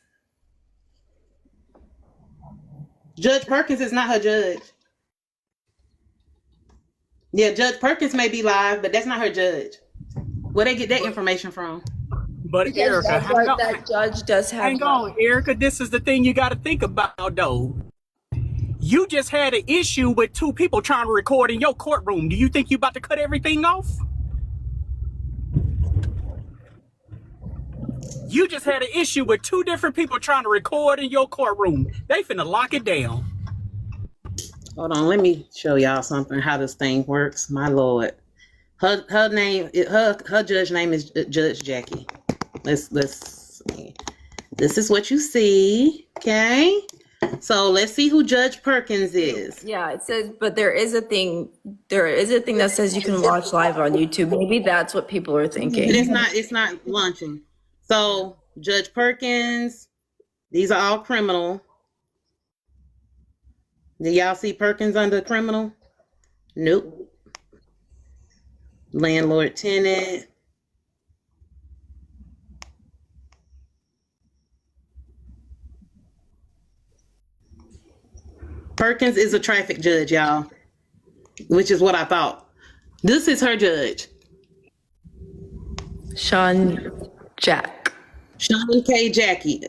Judge Perkins is not her judge. Yeah, Judge Perkins may be live, but that's not her judge. Where they get that information from? But Erica, that judge does have. Hang on, Erica. This is the thing you got to think about, though. You just had an issue with two people trying to record in your courtroom. Do you think you about to cut everything off? You just had an issue with two different people trying to record in your courtroom. They finna lock it down. Hold on, let me show y'all something, how this thing works. My Lord. Her judge name is Judge Jackie. Let's see. This is what you see. Okay. So let's see who Judge Perkins is. Yeah, it says, but there is a thing that says you can watch live on YouTube. Maybe that's what people are thinking. It's not launching. So Judge Perkins, these are all criminal. Do y'all see Perkins under criminal? Nope. Landlord tenant. Perkins is a traffic judge, y'all, which is what I thought. This is her judge. Sean K. Jackie.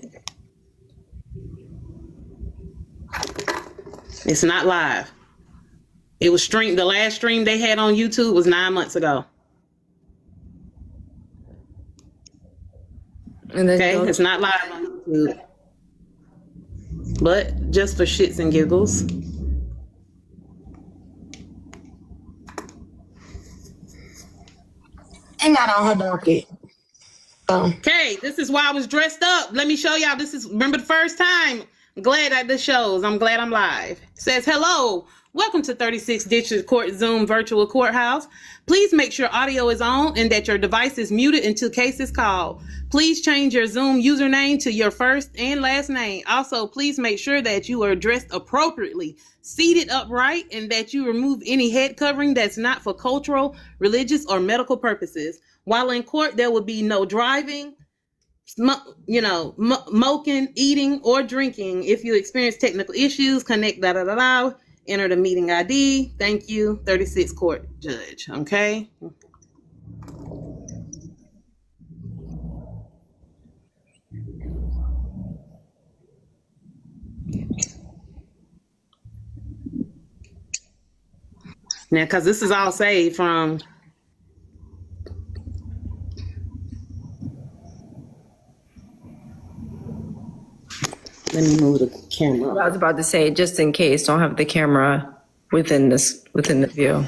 It's not live. It was streamed. The last stream they had on YouTube was 9 months ago. And then okay, it's not live on YouTube. But just for shits and giggles. And not on her docket. Okay, this is why I was dressed up. Let me show y'all. Remember the first time. I'm glad at the shows. I'm glad I'm live. It says, hello. Welcome to 36 District Court Zoom Virtual Courthouse. Please make sure audio is on and that your device is muted until case is called. Please change your Zoom username to your first and last name. Also, please make sure that you are dressed appropriately, seated upright, and that you remove any head covering that's not for cultural, religious, or medical purposes. While in court, there will be no driving, smoking, eating, or drinking. If you experience technical issues, connect enter the meeting ID. Thank you, 36 court judge. Okay. Now, because this is all saved from. Let me move the camera. I was about to say, just in case, don't have the camera within the view.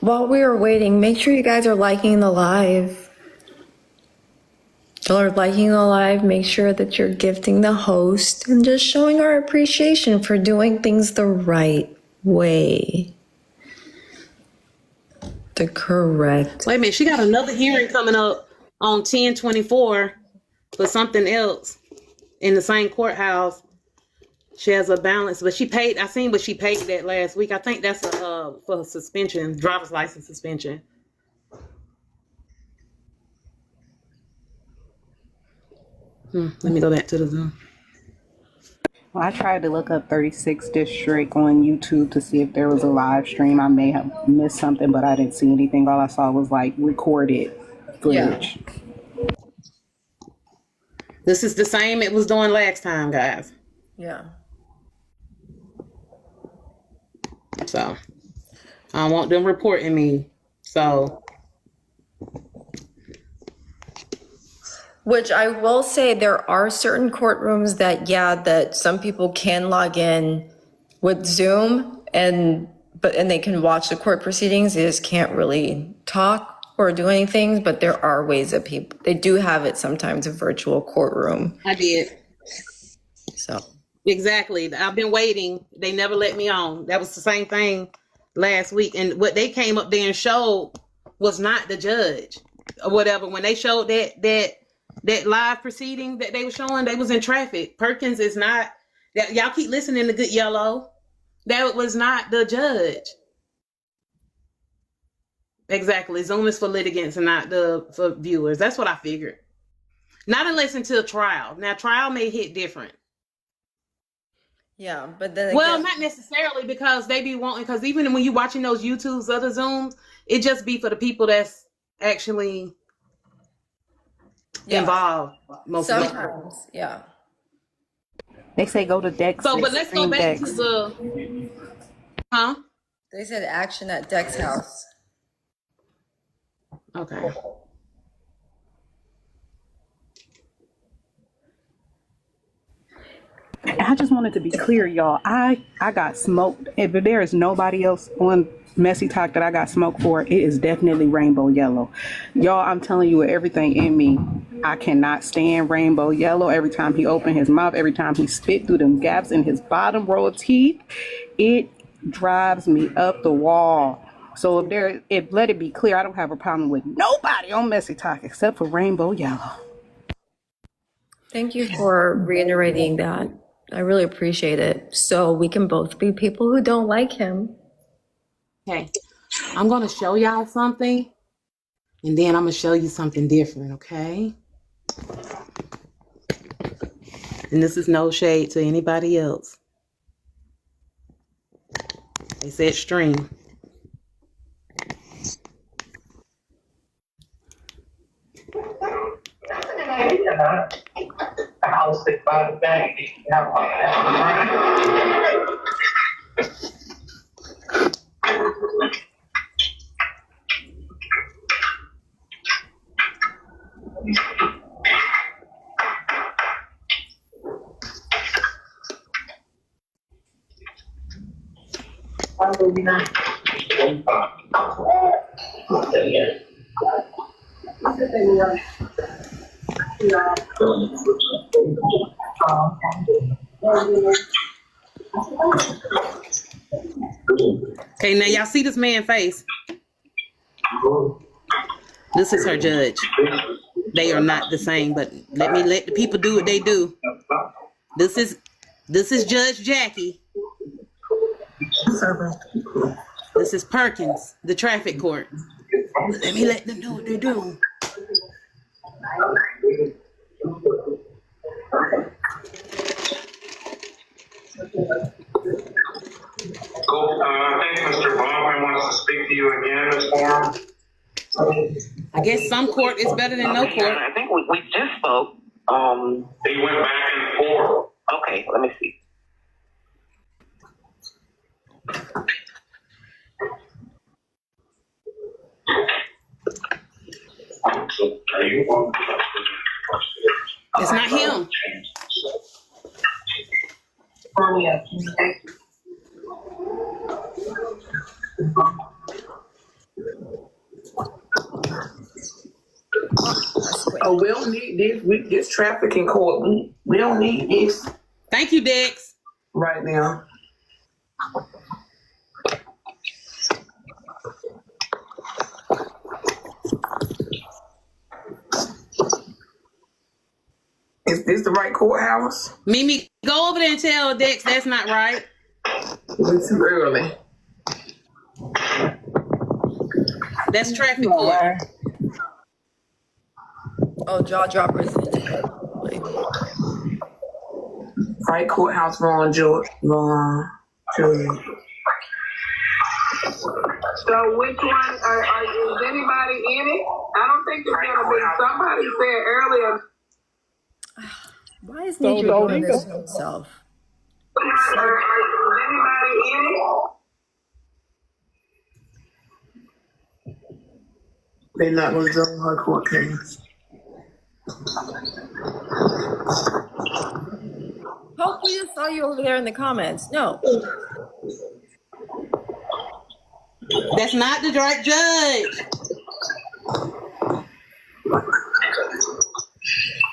While we are waiting, make sure you guys are liking the live. Y'all are liking the live. Make sure that you're gifting the host and just showing our appreciation for doing things the right way. The correct. Wait a minute, she got another hearing coming up on 10/24 for something else in the same courthouse. She has a balance, but she paid. I seen what she paid that last week. I think that's for suspension, driver's license suspension. Let me go back to the Zoom. Well, I tried to look up 36 District on YouTube to see if there was a live stream. I may have missed something, but I didn't see anything. All I saw was like recorded footage. Yeah. This is the same it was doing last time, guys. Yeah. So I don't want them reporting me. So. Which I will say, there are certain courtrooms that some people can log in with Zoom and they can watch the court proceedings. They just can't really talk or do anything, but there are ways that they do have it sometimes, a virtual courtroom. I did. So. Exactly. I've been waiting. They never let me on. That was the same thing last week. And what they came up there and showed was not the judge or whatever. When they showed that live proceeding that they were showing, they was in traffic. Perkins is not. Y'all keep listening to Good Yellow. That was not the judge. Exactly. Zoom is for litigants and not for viewers. That's what I figured. Not unless until trial. Now, trial may hit different. Yeah, but then well, not necessarily, because they be wanting, because even when you watching those YouTubes, other Zooms, it just be for the people that's actually involved. Most sometimes, yeah. They say go to Dex. So, but let's go back to the. They said action at Dex house. Okay. I just wanted to be clear, y'all. I got smoked. If there is nobody else on MessyTok that I got smoked for, it is definitely Rainbow Yellow. Y'all, I'm telling you, with everything in me, I cannot stand Rainbow Yellow. Every time he opened his mouth, every time he spit through them gaps in his bottom row of teeth, it drives me up the wall. So let it be clear, I don't have a problem with nobody on MessyTok except for Rainbow Yellow. Thank you for reiterating that. I really appreciate it. So we can both be people who don't like him. Okay. I'm going to show y'all something. And then I'm going to show you something different, okay? And this is no shade to anybody else. They said stream. Okay, now y'all see this man's face. This is her judge. They are not the same, but let the people do what they do. This is Judge Jackie. This is Perkins, the traffic court. Let me let them know what they're doing. Cool. I think Mr. Baldwin wants to speak to you again, Ms. Forum. I guess some court is better than no court. I think we just spoke. He went back and forth. Okay, let me see. It's not him. Oh, we don't need this. This trafficking court. We don't need this Thank you, Dex. right now. Is this the right courthouse? Mimi, go over there and tell Dex that's not right. It's too early. That's traffic court. Oh, jaw droppers. Right courthouse, Ron George. Julian. So which one is anybody in it? I don't think it's gonna be. Somebody said earlier. Why is Netra doing this to himself? Is anybody in it? They're not gonna draw her court case. Hope we just saw you over there in the comments. No. That's not the right judge.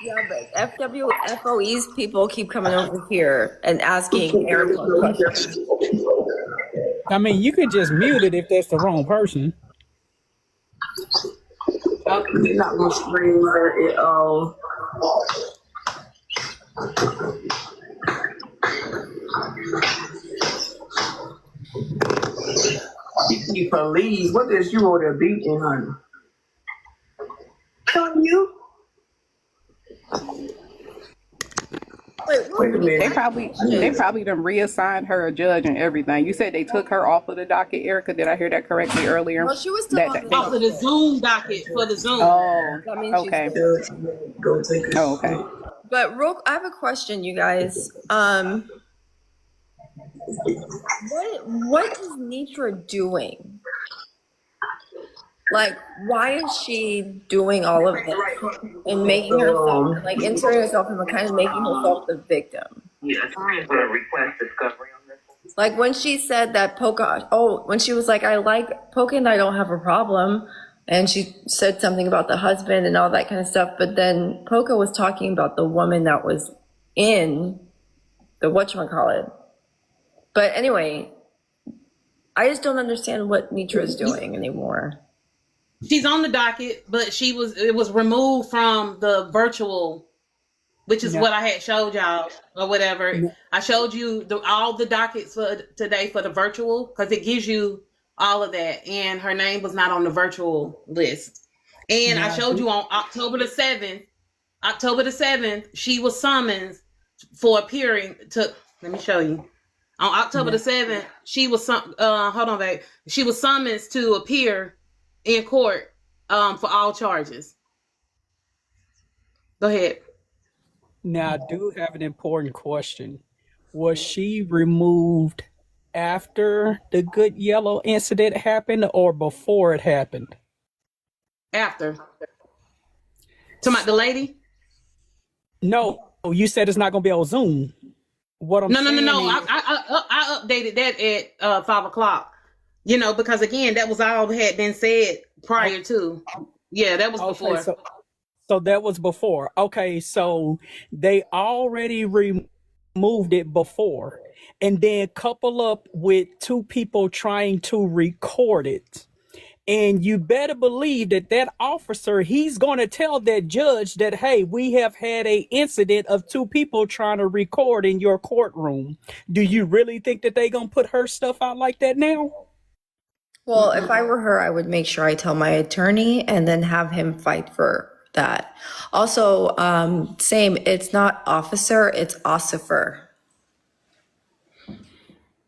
Yeah, but FWA's people keep coming over here and asking Erica questions. I mean, you could just mute it if that's the wrong person. They're not gonna scream her at all. You police, what is you over there beating, honey? On you? Wait a minute. They probably done reassigned her a judge and everything. You said they took her off of the docket, Erica. Did I hear that correctly earlier? Well, she was still Off of the Zoom docket for the Zoom. Oh, That means okay. Go take it. Oh, okay. But I have a question, you guys. What is Netra doing? Like, why is she doing all of this and making herself, like, inserting herself and kind of making herself the victim? Yes, I'm going to request discovery on this. Like, when she said that when she was like, I like Polka and I don't have a problem, and she said something about the husband and all that kind of stuff, but then Polka was talking about the woman that was in the whatchamacallit. But anyway, I just don't understand what Netra is doing anymore. She's on the docket, but it was removed from the virtual, which is what I had showed y'all or whatever. I showed you all the dockets for today for the virtual because it gives you all of that. And her name was not on the virtual list. And I Now, showed you on October the 7th, she was summoned for appearing to, let me show you. On October the 7th, she was hold on, babe. She was summoned to appear in court for all charges. Go ahead. now, I do have an important question. Was she removed after the Good Yellow incident happened or before it happened? After. Talking about the lady? No, you said it's not going to be on Zoom. What I'm No. saying is, I updated that at 5:00. You know, because again, that was all had been said prior to. Yeah, that was before. So that was before. Okay, so they already removed it before, and then couple up with two people trying to record it. And you better believe that that officer, he's going to tell that judge that, hey, we have had a incident of two people trying to record in your courtroom. Do you really think that they going to put her stuff out like that now? Well, if I were her, I would make sure I tell my attorney and then have him fight for that. Also, same, it's not officer, it's ossifer.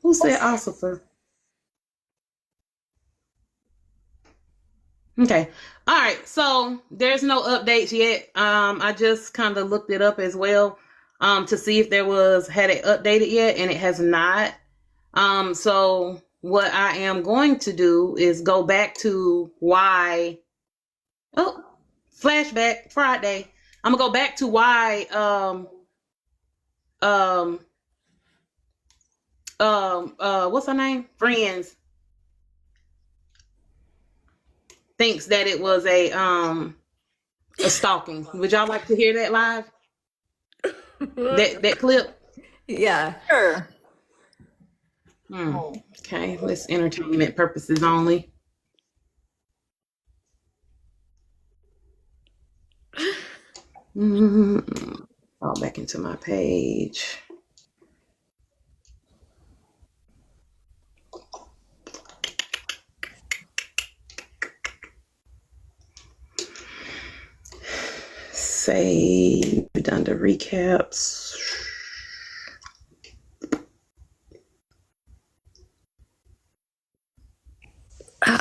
Who said ossifer? Okay. All right. So there's no updates yet. I just kind of looked it up as well to see if had it updated yet, and it has not. So what I am going to do is go back to why. Oh, flashback Friday. I'm gonna go back to why. What's her name? Friends thinks that it was a stalking. Would y'all like to hear that live? that clip? Yeah. Sure. Okay, let's entertainment purposes only. Fall back into my page. Save, done the recaps.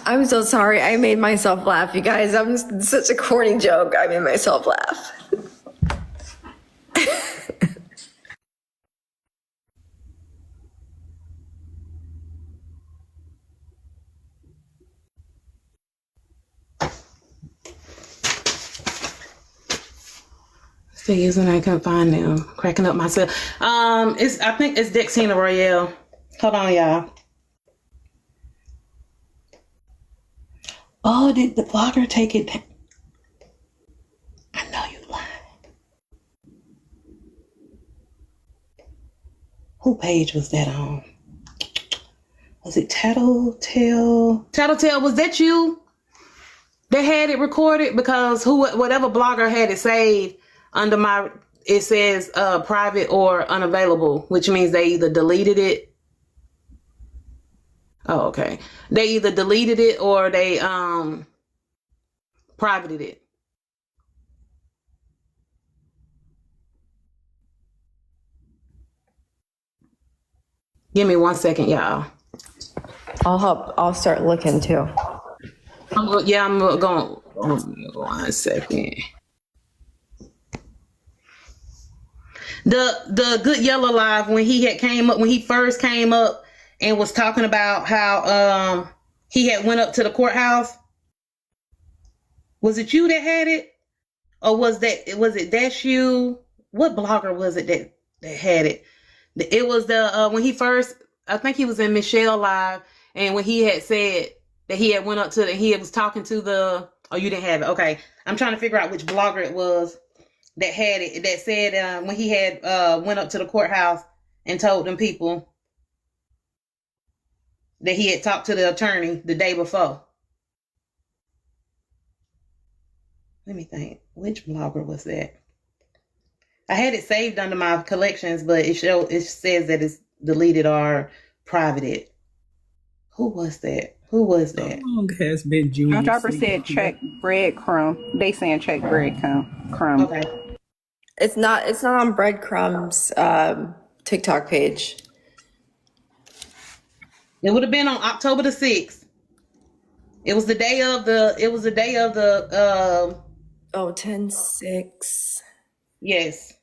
I'm so sorry. I made myself laugh, you guys. I'm such a corny joke. I made myself laugh. Still using, I couldn't find them. Cracking up myself. I think it's Dexina Royale. Hold on, y'all. Oh, did the blogger take it down? I know you lied. Who page was that on? Was it Tattletale? Tattletale, was that you that had it recorded? Because whatever blogger had it saved under it says private or unavailable, which means they either deleted it. Oh, okay. They either deleted it or they privated it. Give me 1 second, y'all. I'll help. I'll start looking too. I'm going. 1 second. The Good Yellow live when he first came up and was talking about how he had went up to the courthouse. Was it you that had it, or was it Dash you? What blogger was it that had it? It was the when he first, I think he was in Michelle live, and when he had said that he had went up to he was talking to the. Oh, you didn't have it. Okay, I'm trying to figure out which blogger it was that had it, that said when he had went up to the courthouse and told them people that he had talked to the attorney the day before. Let me think. Which blogger was that? I had it saved under my collections, but it says that it's deleted or privated. Who was that? Who was that? How long has been Junior? Dropper said check breadcrumb. They saying check breadcrumb. Okay. It's not on Breadcrumb's TikTok page. It would have been on October the 6th. It was the day of the 10/6. Yes.